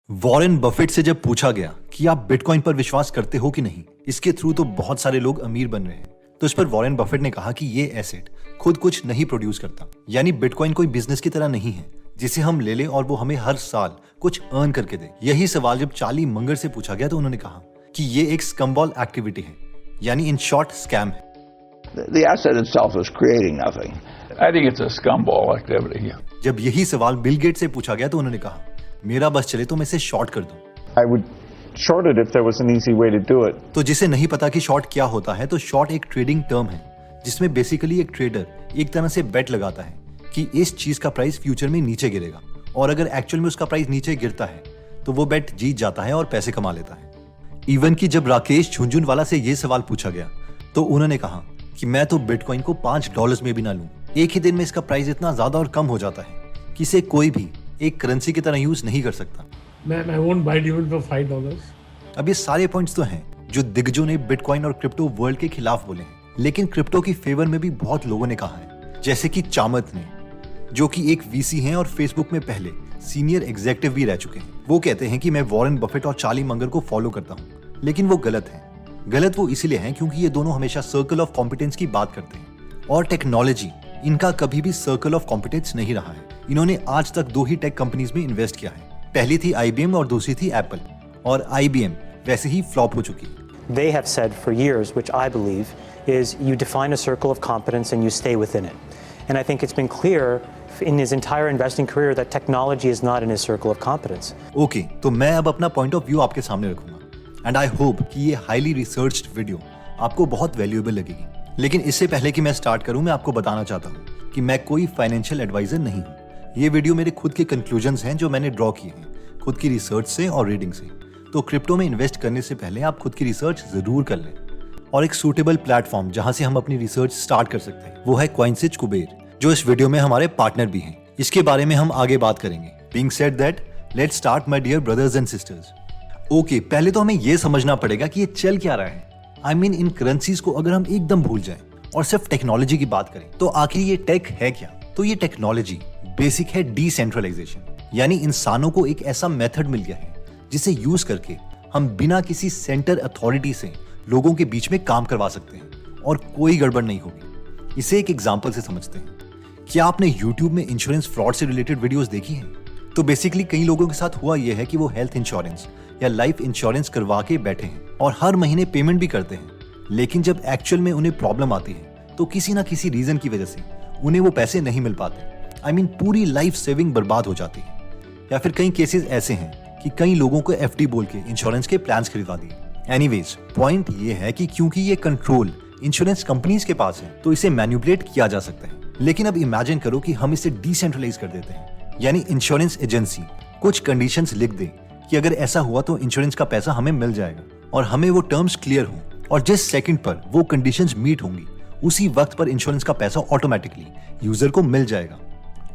Warren Buffett से जब पूछा गया कि आप बिटकॉइन पर विश्वास करते हो कि नहीं, इसके थ्रू तो बहुत सारे लोग अमीर बन रहे हैं, तो इस पर वॉरेन बफेट ने कहा कि ये एसेट खुद कुछ नहीं प्रोड्यूस करता। यानी बिटकॉइन कोई बिजनेस की तरह नहीं है जिसे हम ले लें और वो हमें हर साल कुछ अर्न करके दे। यही सवाल जब चार्ली मंगर से पूछा गया तो उन्होंने कहा कि ये एक स्कमबॉल एक्टिविटी है, यानी इन शॉर्ट स्कैम है। The asset itself is creating nothing. I think it's a scumball activity. जब यही सवाल बिल गेट से पूछा गया तो उन्होंने कहा, मेरा बस चले तो मैं इसे शॉर्ट कर दूं। I would short it if there was an easy way to do it. तो जिसे नहीं पता कि शॉर्ट क्या होता है, तो शॉर्ट एक ट्रेडिंग टर्म है जिसमें बेसिकली एक ट्रेडर एक तरह से बेट लगाता है कि इस चीज का प्राइस फ्यूचर में नीचे गिरेगा, और अगर एक्चुअल में उसका प्राइस नीचे गिरता है तो वो बेट जीत जाता है और पैसे कमा लेता है। इवन कि जब राकेश झुनझुनवाला से ये सवाल पूछा गया तो उन्होंने कहा कि मैं तो बिटकॉइन को $5 में भी ना लूं, एक ही दिन में इसका प्राइस इतना ज्यादा और कम हो जाता है कि इसे कोई भी एक करेंसी की तरह यूज नहीं कर सकता। I won't buy it even for $5. अब ये सारे पॉइंट्स तो हैं जो दिग्गजों ने बिटकॉइन और क्रिप्टो वर्ल्ड के खिलाफ बोले हैं, लेकिन क्रिप्टो की फेवर में भी बहुत लोगों ने कहा है, जैसे कि चामत ने, जो कि एक वीसी हैं और फेसबुक में पहले सीनियर एग्जीक्यूटिव भी रह चुके हैं। वो कहते हैं कि मैं वॉरेन बफेट और चार्ली मंगर को फॉलो करता हूँ, लेकिन वो गलत है। गलत वो इसीलिए है क्योंकि ये दोनों हमेशा सर्कल ऑफ कॉम्पिटेंस की बात करते हैं, और टेक्नोलॉजी इनका कभी भी सर्कल ऑफ कॉम्पिटेंस नहीं रहा है। इन्होंने आज तक 2 ही टेक कंपनीज में इन्वेस्ट किया है, पहली थी IBM और दूसरी थी एप्पल, और IBM वैसे ही फ्लॉप हो चुकी है। They have said for years, which I believe, is you define a circle of competence and you stay within it. And I think it's been clear in his entire investing career that technology is not in his circle of competence. Okay, तो मैं अब अपना point of view आपके सामने रखूंगा, and I hope कि ये highly researched video आपको बहुत वैल्यूएबल लगेगी। लेकिन इससे पहले कि मैं स्टार्ट करूं, मैं आपको बताना चाहता हूं कि मैं कोई फाइनेंशियल एडवाइजर नहीं हूं। ये वीडियो मेरे खुद के कंक्लूजन्स हैं जो मैंने ड्रॉ किए हैं खुद की रिसर्च से और रीडिंग से। तो क्रिप्टो में इन्वेस्ट करने से पहले आप खुद की रिसर्च जरूर कर लें, और एक सूटेबल प्लेटफॉर्म जहां से हम अपनी रिसर्च स्टार्ट कर सकते हैं वो है कॉइनसिच कुबेर, जो इस वीडियो में हमारे पार्टनर भी हैं। इसके बारे में हम आगे बात करेंगे। Being said that, let's start my dear brothers and sisters. Okay, पहले तो हमें ये समझना पड़ेगा कि ये चल क्या रहा है। आई मीन इन करेंसीज को अगर हम एकदम भूल जाएं और सिर्फ टेक्नोलॉजी की बात करें तो आखिर ये टेक है क्या? तो ये टेक्नोलॉजी बेसिक है डिसेंट्रलाइजेशन, यानी इंसानों को एक ऐसा मेथड मिल गया है जिसे यूज करके हम बिना किसी सेंटर अथॉरिटी से लोगों के बीच में काम करवा सकते हैं और कोई गड़बड़ नहीं होगी। इसे एक एग्जांपल से समझते हैं। क्या आपने YouTube में इंश्योरेंस फ्रॉड से रिलेटेड वीडियोस देखी हैं? तो बेसिकली कई लोगों के साथ हुआ यह है कि वो हेल्थ इंश्योरेंस या लाइफ इंश्योरेंस करवा के बैठे हैं और हर महीने पेमेंट भी करते हैं, लेकिन जब एक्चुअल में उन्हें प्रॉब्लम आती है तो किसी ना किसी रीजन की वजह से उन्हें वो पैसे नहीं मिल पाते। आई मीन पूरी लाइफ सेविंग बर्बाद हो जाती है। या फिर कई केसेस ऐसे हैं कि कई लोगों को FD बोल के इंश्योरेंस के प्लान्स खरीदवा दिए। एनीवेज, पॉइंट ये है कि क्योंकि ये कंट्रोल इंश्योरेंस कंपनीज के पास है तो इसे मैनिपुलेट किया जा सकता है। लेकिन अब इमेजिन करो कि हम इसे डिसेंट्रलाइज कर देते हैं, यानी इंश्योरेंस एजेंसी कुछ कंडीशंस लिख दे कि अगर ऐसा हुआ तो इंश्योरेंस का पैसा हमें मिल जाएगा, और हमें वो टर्म्स क्लियर हो, और जिस सेकंड पर वो कंडीशंस मीट होंगी उसी वक्त पर इंश्योरेंस का पैसा ऑटोमेटिकली यूजर को मिल जाएगा,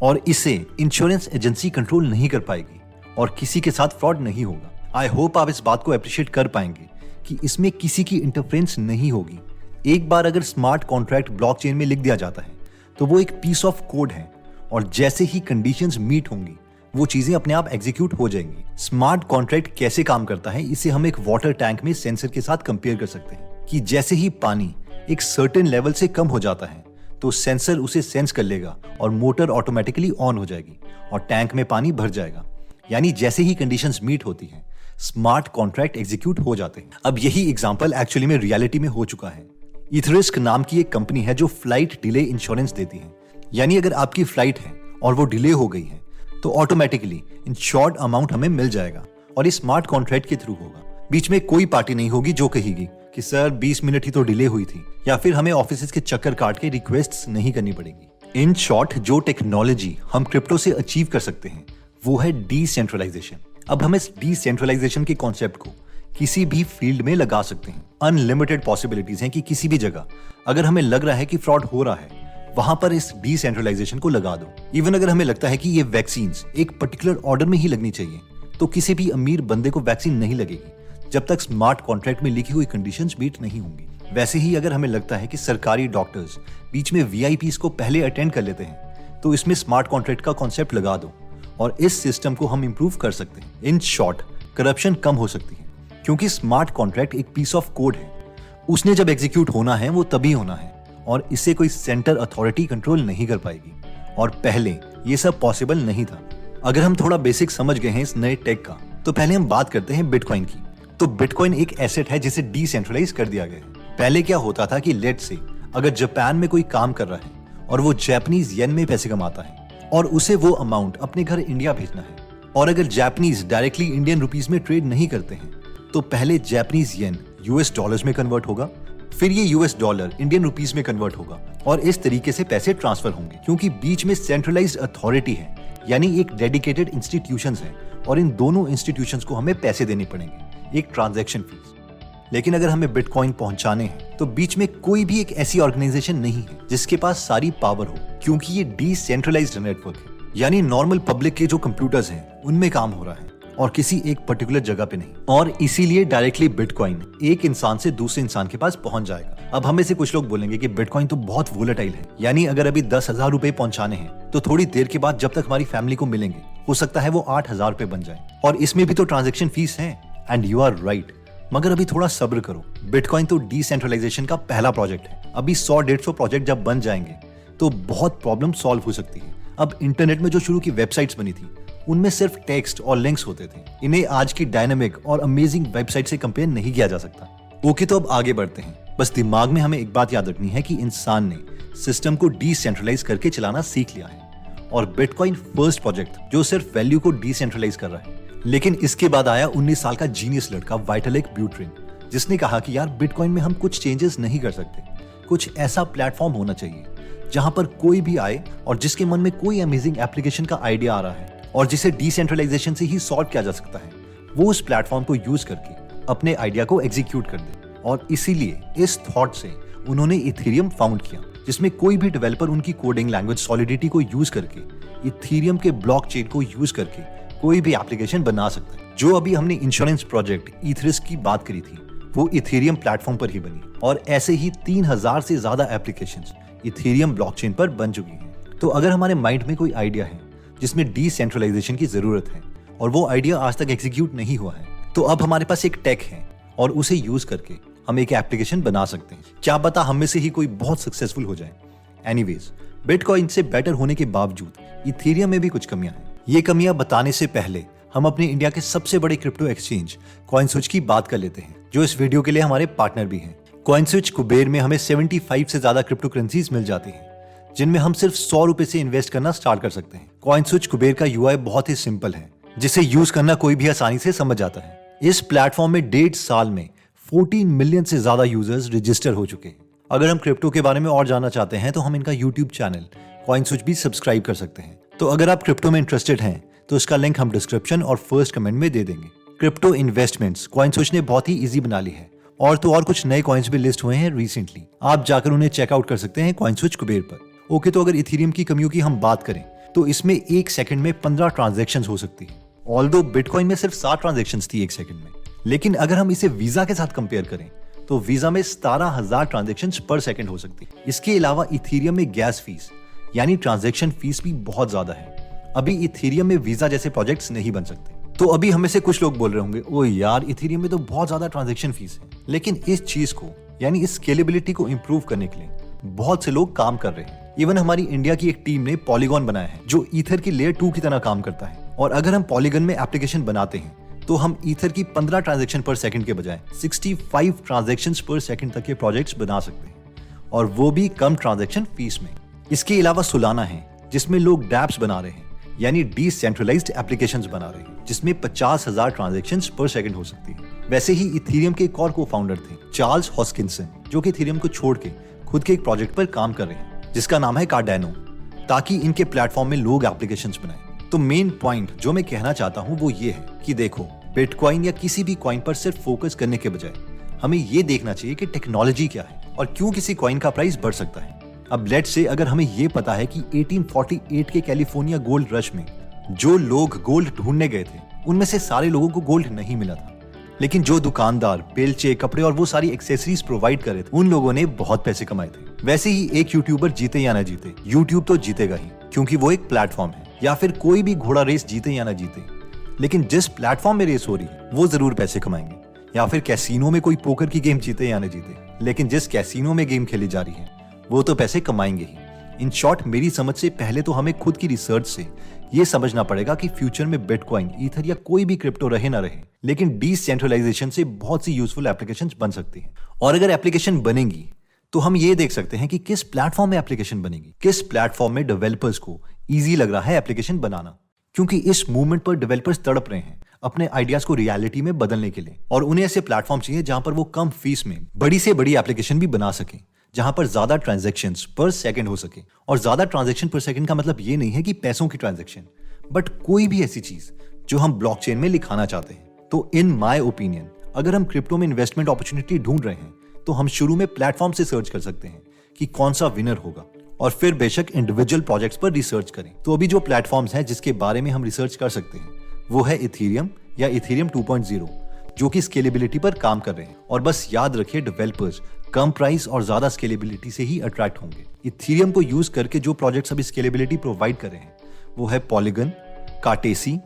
और इसे इंश्योरेंस एजेंसी कंट्रोल नहीं कर पाएगी और किसी के साथ फ्रॉड नहीं होगा। आई होप आप इस बात को अप्रिशिएट कर पाएंगे कि इसमें किसी की इंटरफेरेंस नहीं होगी। एक बार अगर स्मार्ट कॉन्ट्रैक्ट ब्लॉकचेन में लिख दिया जाता है तो वो एक पीस ऑफ कोड है, और जैसे ही कंडीशंस मीट होंगी वो चीजें अपने आप एग्जीक्यूट हो जाएंगी। स्मार्ट कॉन्ट्रैक्ट कैसे काम करता है इसे हम एक वाटर टैंक में सेंसर के साथ कंपेयर कर सकते हैं कि जैसे ही पानी एक सर्टेन लेवल से कम हो जाता है तो सेंसर उसे सेंस कर लेगा और मोटर ऑटोमेटिकली ऑन हो जाएगी और टैंक में पानी भर जाएगा। यानी जैसे ही कंडीशंस मीट होती हैं स्मार्ट कॉन्ट्रैक्ट एग्जीक्यूट हो जाते हैं। अब यही एग्जांपल एक्चुअली में रियलिटी में हो चुका है। इथरिस्क नाम की एक कंपनी है जो फ्लाइट डिले इंश्योरेंस देती है, यानी अगर आपकी फ्लाइट है और वो डिले हो गई है तो ऑटोमेटिकली इंश्योर्ड अमाउंट हमें मिल जाएगा, और इस स्मार्ट कॉन्ट्रैक्ट के थ्रू होगा। बीच में कोई पार्टी नहीं होगी जो कहेगी कि सर 20 मिनट ही तो डिले हुई थी, या फिर हमें ऑफिस के चक्कर काट के रिक्वेस्ट नहीं करनी पड़ेगी। इन शॉर्ट, जो टेक्नोलॉजी हम क्रिप्टो से अचीव कर सकते हैं वो है डिसेंट्रलाइजेशन। अब हम इस डिसेंट्रलाइजेशन के कॉन्सेप्ट को किसी भी फील्ड में लगा सकते हैं। अनलिमिटेड पॉसिबिलिटीज हैं कि किसी भी जगह अगर हमें लग रहा है कि फ्रॉड हो रहा है वहां पर इस डिसेंट्रलाइजेशन को लगा दो। इवन अगर हमें लगता है कि ये वैक्सीन्स एक पर्टिकुलर ऑर्डर में ही लगनी चाहिए तो किसी भी अमीर बंदे को वैक्सीन नहीं लगेगी जब तक स्मार्ट कॉन्ट्रैक्ट में लिखी हुई कंडीशंस मीट नहीं होंगी। वैसे ही अगर हमें लगता है कि सरकारी डॉक्टर्स बीच में VIPs को पहले अटेंड कर लेते हैं तो इसमें स्मार्ट कॉन्ट्रैक्ट का कॉन्सेप्ट लगा दो और इस सिस्टम को हम इंप्रूव कर सकते हैं। इन शॉर्ट, करप्शन कम हो सकती है, क्योंकि स्मार्ट कॉन्ट्रैक्ट एक पीस ऑफ कोड है। उसने जब एग्जीक्यूट होना है वो तभी होना है, और इसे कोई सेंटर अथॉरिटी कंट्रोल नहीं कर पाएगी। और पहले ये सब पॉसिबल नहीं था। अगर हम थोड़ा बेसिक समझ गए हैं इस नए टेक का, तो पहले हम बात करते हैं बिटकॉइन की। तो बिटकॉइन एक एसेट है जिसे डिसेंट्रलाइज कर दिया गया है। पहले क्या होता था कि लेट से अगर जापान में कोई काम कर रहा है और वो जापानीज येन में पैसे कमाता है और उसे वो अमाउंट अपने घर इंडिया भेजना है, और अगर जापानीज डायरेक्टली इंडियन रुपीस में ट्रेड नहीं करते हैं, तो पहले जापानीज येन यूएस डॉलर्स में कन्वर्ट होगा, फिर ये यूएस डॉलर इंडियन रुपीस में कन्वर्ट होगा, और इस तरीके से पैसे ट्रांसफर होंगे। क्योंकि बीच में सेंट्रलाइज्ड अथॉरिटी है, यानी एक डेडिकेटेड इंस्टीट्यूशंस है, और इन दोनों इंस्टीट्यूशंस को हमें पैसे देने पड़ेंगे, एक ट्रांजैक्शन फीस। लेकिन अगर हमें बिटकॉइन पहुंचाने हैं, तो बीच में कोई भी एक ऐसी ऑर्गेनाइजेशन नहीं है जिसके पास सारी पावर हो, क्योंकि ये डिसेंट्रलाइज्ड नेटवर्क है, यानी नॉर्मल पब्लिक के जो कंप्यूटर्स हैं उनमें काम हो रहा है, और किसी एक पर्टिकुलर जगह पे नहीं। और इसीलिए डायरेक्टली बिटकॉइन एक इंसान से दूसरे इंसान के पास पहुंच जाएगा। अब हमें से कुछ लोग बोलेंगे कि बिटकॉइन तो बहुत वोलेटाइल है, यानी अगर अभी 10,000 रुपए पहुंचाने हैं, तो थोड़ी देर के बाद जब तक हमारी फैमिली को मिलेंगे, हो सकता है वो 8,000 रुपए बन जाए, और इसमें भी तो ट्रांजेक्शन फीस है। एंड यू आर राइट, मगर अभी थोड़ा सब्र करो। बिटकॉइन तो डिसेंट्रलाइजेशन का पहला प्रोजेक्ट है। अभी 100-150 प्रोजेक्ट जब बन जाएंगे तो बहुत प्रॉब्लम सॉल्व हो सकती है। अब इंटरनेट में जो शुरू की वेबसाइट्स बनी थी, उनमें सिर्फ टेक्स्ट और लिंक्स होते थे। इन्हें आज की डायनामिक और अमेजिंग वेबसाइट से कंपेयर नहीं किया जा सकता। ओके, तो अब आगे बढ़ते हैं। बस दिमाग में हमें एक बात याद रखनी है कि इंसान ने सिस्टम को डिसेंट्रलाइज करके चलाना सीख लिया है, और बिटकॉइन फर्स्ट प्रोजेक्ट जो सिर्फ वैल्यू को डिसेंट्रलाइज कर रहा है। लेकिन इसके बाद आया 19 साल का जीनियस लड़का वाइटलिक ब्यूटेरिन, जिसने कहा कि यार बिटकॉइन में हम कुछ चेंजेस नहीं कर सकते, कुछ ऐसा प्लेटफॉर्म होना चाहिए जहां पर कोई भी आए और जिसके मन में कोई अमेजिंग एप्लीकेशन का आइडिया आ रहा है और जिसे डिसेंट्रलाइजेशन से ही सॉल्व किया जा सकता है, वो उस प्लेटफॉर्म को यूज करके अपने आइडिया को एग्जीक्यूट कर दे। और इसीलिए इस थॉट से उन्होंने इथेरियम फाउंड किया, जिसमें कोई भी डेवलपर उनकी कोडिंग लैंग्वेज सॉलिडिटी को यूज करके इथेरियम के ब्लॉकचेन को यूज करके कोई भी एप्लीकेशन बना सकता है। जो अभी हमने इंश्योरेंस प्रोजेक्ट ईथरिस्क की बात करी थी, वो इथेरियम प्लेटफॉर्म पर ही बनी, और ऐसे ही 3000 से ज्यादा एप्लीकेशंस इथेरियम ब्लॉकचेन पर बन चुकी हैं। तो अगर हमारे माइंड में कोई आइडिया है जिसमें डिसेंट्रलाइजेशन की जरूरत है और वो आइडिया आज तक एग्जीक्यूट नहीं हुआ है, तो अब हमारे पास एक टेक है और उसे यूज करके हम एक एप्लीकेशन बना सकते हैं। क्या पता हम में से ही कोई बहुत सक्सेसफुल हो जाए। एनीवेज, बिटकॉइन से बेटर होने के बावजूद इथेरियम में भी कुछ कमियां हैं। ये कमियां बताने से पहले हम अपने इंडिया के सबसे बड़े क्रिप्टो एक्सचेंज कॉइनस्विच की बात कर लेते हैं, जो इस वीडियो के लिए हमारे पार्टनर भी हैं। कॉइनस्विच कुबेर में हमें 75 से ज्यादा क्रिप्टो करेंसीज मिल जाती हैं, जिनमें हम सिर्फ 100 रुपए से इन्वेस्ट करना स्टार्ट कर सकते हैं। कॉइनस्विच कुबेर का यूआई बहुत ही सिंपल है, जिसे यूज करना कोई भी आसानी से समझ जाता है। इस प्लेटफॉर्म में 1.5 साल में 14 मिलियन से ज्यादा यूजर्स रजिस्टर हो चुके हैं। अगर हम क्रिप्टो के बारे में और जानना चाहते हैं तो हम इनका यूट्यूब चैनल कॉइनस्विच भी सब्सक्राइब कर सकते हैं। तो अगर आप क्रिप्टो में इंटरेस्टेड हैं तो इसका लिंक हम डिस्क्रिप्शन और फर्स्ट कमेंट में दे देंगे। क्रिप्टो इन्वेस्टमेंट्स कॉइनस्विच ने बहुत ही इजी बना ली है, और तो और कुछ नए कॉइन्स भी लिस्ट हुए हैं रिसेंटली। आप जाकर उन्हें चेकआउट कर सकते हैं कॉइनस्विच कुबेर पर। ओके, तो अगर इथेरियम की कमियों की हम बात करें तो इसमें 1 सेकंड में 15 ट्रांजैक्शंस हो सकती है। ऑल्दो बिटकॉइन में सिर्फ 7 ट्रांजैक्शंस थी 1 सेकंड में, लेकिन अगर हम इसे वीजा के साथ कंपेयर करें तो वीजा में 17,000 ट्रांजैक्शंस पर सेकंड हो सकती है। इसके अलावा इथेरियम में गैस फीस यानी ट्रांजैक्शन फीस भी बहुत ज्यादा है। अभी इथेरियम में वीजा जैसे प्रोजेक्ट्स नहीं बन सकते। तो अभी हमें से कुछ लोग बोल रहे होंगे, ओ यार इथेरियम में तो बहुत ज्यादा ट्रांजैक्शन फीस है। लेकिन इस चीज को यानी इस स्केलेबिलिटी को इंप्रूव करने के लिए बहुत से लोग काम कर रहे हैं। इवन हमारी इंडिया की एक टीम ने पॉलीगॉन बनाया है, जो ईथर की लेयर 2 की तरह काम करता है। और अगर हम पॉलीगॉन में एप्लीकेशन बनाते हैं तो हम ईथर की 15 ट्रांजैक्शन पर सेकंड के बजाय 65 ट्रांजैक्शंस पर सेकंड तक के प्रोजेक्ट्स बना सकते हैं, और वो भी कम ट्रांजैक्शन फीस में। इसके अलावा सोलाना है, जिसमें लोग डैप्स बना रहे हैं, यानी डिसेंट्रलाइज्ड एप्लीकेशंस बना रहे हैं, जिसमें 50,000 ट्रांजैक्शंस पर सेकंड हो सकती है। वैसे ही इथेरियम के एक और को-फाउंडर थे चार्ल्स हॉस्किंसन, जो कि इथेरियम को छोड़ के खुद के एक प्रोजेक्ट पर काम कर रहे हैं, जिसका नाम है कार्डानो, ताकि इनके प्लेटफॉर्म में लोग एप्लीकेशंस बनाएं। तो मेन पॉइंट जो मैं कहना चाहता हूं वो ये है कि देखो, बिटकॉइन या किसी भी कॉइन पर सिर्फ फोकस करने के बजाय हमें ये देखना चाहिए कि टेक्नोलॉजी क्या है और क्यों किसी कॉइन का प्राइस बढ़ सकता है। अब लेट्स से अगर हमें ये पता है कि 1848 के कैलिफोर्निया गोल्ड रश में जो लोग गोल्ड ढूंढने गए थे, उनमें से सारे लोगों को गोल्ड नहीं मिला था, लेकिन जो दुकानदार बेलचे, कपड़े और वो सारी एक्सेसरीज प्रोवाइड कर रहे थे, उन लोगों ने बहुत पैसे कमाए थे। वैसे ही एक यूट्यूबर जीते या ना जीते, यूट्यूब तो जीतेगा ही, क्योंकि वो एक प्लेटफॉर्म है। या फिर कोई भी घोड़ा रेस जीते या ना जीते, लेकिन जिस प्लेटफॉर्म में रेस हो रही है वो जरूर पैसे कमाएंगे। या फिर कैसीनो में कोई पोकर की गेम जीते या ना जीते, लेकिन जिस कैसीनो में गेम खेली जा रही है वो तो पैसे कमाएंगे ही। इन शॉर्ट, मेरी समझ से पहले तो हमें खुद की रिसर्च से ये समझना पड़ेगा कि फ्यूचर में बिटकॉइन, ईथर या कोई भी क्रिप्टो रहे ना रहे, लेकिन डिसेंट्रलाइजेशन से बहुत सी यूजफुल एप्लीकेशंस बन सकती हैं। और अगर एप्लीकेशन बनेंगी तो हम ये देख सकते हैं कि किस प्लेटफॉर्म में एप्लीकेशन बनेगी, किस प्लेटफॉर्म में डेवलपर्स को ईजी लग रहा है एप्लीकेशन बनाना, क्योंकि इस मूवमेंट पर डेवलपर्स तड़प रहे हैं अपने आइडियाज को रियलिटी में बदलने के लिए, और उन्हें ऐसे प्लेटफॉर्म चाहिए जहां पर वो कम फीस में बड़ी से बड़ी एप्लीकेशन भी बना सके, जहां पर ज्यादा ट्रांजैक्शंस पर सेकंड हो सके। और ज्यादा ट्रांजैक्शन पर सेकंड का मतलब ये नहीं है कि पैसों की ट्रांजैक्शन, बट कोई भी ऐसी चीज जो हम ब्लॉकचेन में लिखाना चाहते हैं। तो इन माय ओपिनियन, अगर हम क्रिप्टो में इन्वेस्टमेंट अपॉर्चुनिटी ढूंढ रहे हैं तो हम शुरू में प्लेटफॉर्म से सर्च कर सकते हैं कि कौन सा विनर होगा, और फिर बेशक इंडिविजुअल प्रोजेक्ट्स पर रिसर्च करें। तो अभी जो प्लेटफॉर्म्स हैं जिसके बारे में हम रिसर्च कर सकते हैं वो है इथेरियम या इथेरियम 2.0, जो कि स्केलेबिलिटी पर काम कर रहे हैं। और बस याद रखिए, डेवलपर्स कम प्राइस और ज्यादा स्केलेबिलिटी से ही अट्रैक्ट होंगे। इथेरियम को यूज करके जो प्रोजेक्ट्स अभी स्केलेबिलिटी प्रोवाइड कर रहे हैं वो है पॉलीगन, कार्टेसी,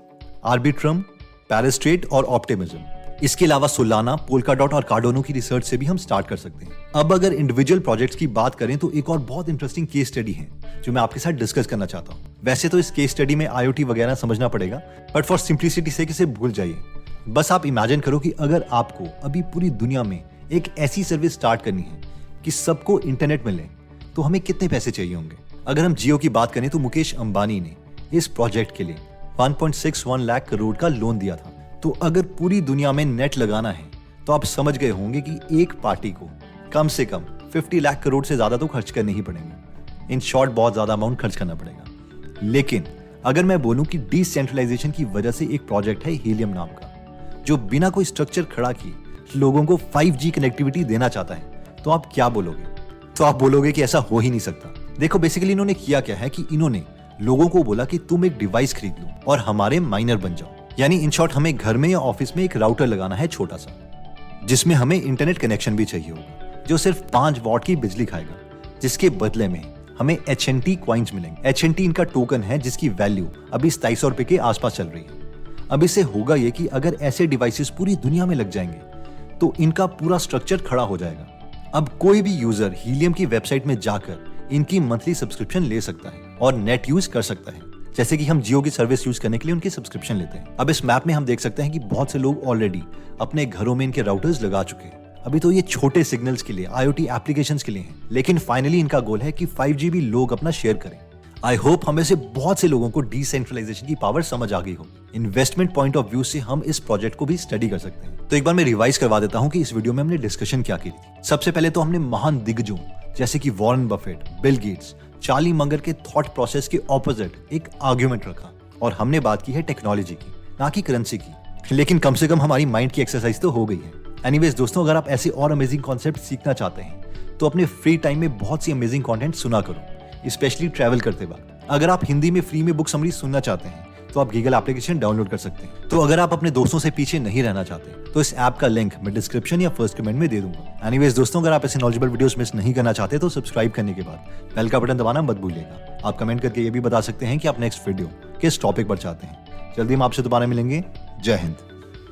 आर्बिट्रम, पैरास्ट्रेट और ऑप्टिमिज्म। इसके अलावा सोलाना, पोल्काडॉट और कार्डोनो की रिसर्च से भी हम स्टार्ट कर सकते हैं। अब अगर इंडिविजुअल प्रोजेक्ट्स की बात करें तो एक और बहुत इंटरेस्टिंग केस स्टडी है जो मैं आपके साथ डिस्कस करना चाहता हूं। वैसे तो इस केस स्टडी में IoT वगैरह समझना पड़ेगा, बट फॉर सिंप्लिसिटी से इसे भूल जाइए। बस आप इमेजिन करो कि अगर आपको अभी पूरी दुनिया में एक ऐसी सर्विस स्टार्ट करनी है कि सबको इंटरनेट मिले, तो हमें कितने पैसे चाहिए होंगे। अगर हम जियो की बात करें तो मुकेश अंबानी ने इस प्रोजेक्ट के लिए 1.61 लाख करोड़ का लोन दिया था। तो अगर पूरी दुनिया में नेट लगाना है तो आप समझ गए होंगे कि एक पार्टी को कम से कम 50 लाख करोड़ से ज्यादा तो खर्च करने ही पड़ेंगे। इन शॉर्ट, बहुत ज्यादा अमाउंट खर्च करना पड़ेगा। लेकिन अगर मैं बोलूं कि डिसेंट्रलाइजेशन की वजह से एक प्रोजेक्ट है हीलियम नाम का, जो बिना कोई स्ट्रक्चर खड़ा किए लोगों को 5G कनेक्टिविटी देना चाहता है, तो आप क्या बोलोगे? तो आप बोलोगे कि ऐसा हो ही नहीं सकता। देखो, बेसिकली इन्होंने किया क्या है कि इन्होंने लोगों को बोला कि तुम एक डिवाइस खरीद लो और हमारे माइनर बन जाओ। यानी इन शॉर्ट, हमें घर में या ऑफिस में एक राउटर लगाना है छोटा सा, जिसमें हमें इंटरनेट कनेक्शन भी चाहिए होगा, जो सिर्फ 5 वॉट की बिजली खाएगा, जिसके बदले में हमें HNT कॉइन्स मिलेंगे। HNT इनका टोकन है जिसकी वैल्यू अभी 2700 रुपए के आसपास चल रही है। अब इससे होगा ये कि अगर ऐसे डिवाइसेस पूरी दुनिया में लग जाएंगे तो इनका पूरा स्ट्रक्चर खड़ा हो जाएगा। अब कोई भी यूजर हीलियम की वेबसाइट में जाकर इनकी मंथली सब्सक्रिप्शन ले सकता है और नेट यूज कर सकता है, जैसे कि हम जियो की सर्विस यूज करने के लिए उनकी सब्सक्रिप्शन लेते हैं। अब इस मैप में हम देख सकते हैं कि बहुत से लोग ऑलरेडी अपने घरों में इनके राउटर्स लगा चुके हैं। अभी तो ये छोटे सिग्नल्स के लिए, IoT एप्लीकेशंस के लिए हैं, लेकिन फाइनली इनका गोल है कि 5G भी लोग अपना शेयर करें। आई होप हमें से बहुत से लोगों को डिसेंट्रलाइजेशन की पावर समझ आ गई हो। इन्वेस्टमेंट पॉइंट ऑफ व्यू से हम इस प्रोजेक्ट को भी स्टडी कर सकते हैं। तो एक बार मैं रिवाइज करवा देता हूं कि इस वीडियो में हमने डिस्कशन क्या की थी। सबसे पहले तो हमने महान दिग्गजों जैसे कि Warren Buffett, Bill Gates, Charlie Munger के थॉट प्रोसेस के ऑपोजिट एक आर्ग्यूमेंट रखा, और हमने बात की है टेक्नोलॉजी की, ना कि करेंसी की। लेकिन कम से कम हमारी माइंड की एक्सरसाइज तो हो गई है। एनीवेज दोस्तों, अगर आप ऐसे और अमेजिंग कॉन्सेप्ट सीखना चाहते हैं तो अपने फ्री टाइम में बहुत सी अमेजिंग कंटेंट सुना करो, स्पेशली ट्रैवल करते वक्त। अगर आप हिंदी में फ्री में बुक समरी सुनना चाहते हैं तो आप गीगल एप्लीकेशन डाउनलोड कर सकते हैं। तो अगर आप अपने दोस्तों से पीछे नहीं रहना चाहते तो इस ऐप का लिंक मैं डिस्क्रिप्शन या फर्स्ट कमेंट में दे दूंगा। एनीवेज दोस्तों, अगर आप ऐसे नॉलेजेबल वीडियोस मिस नहीं करना चाहते तो सब्सक्राइब करने के बाद बेल का बटन दबाना मत भूलिएगा। आप कमेंट करके ये भी बता सकते हैं कि आप नेक्स्ट वीडियो किस टॉपिक पर चाहते हैं। जल्दी हम आपसे दोबारा मिलेंगे। जय हिंद।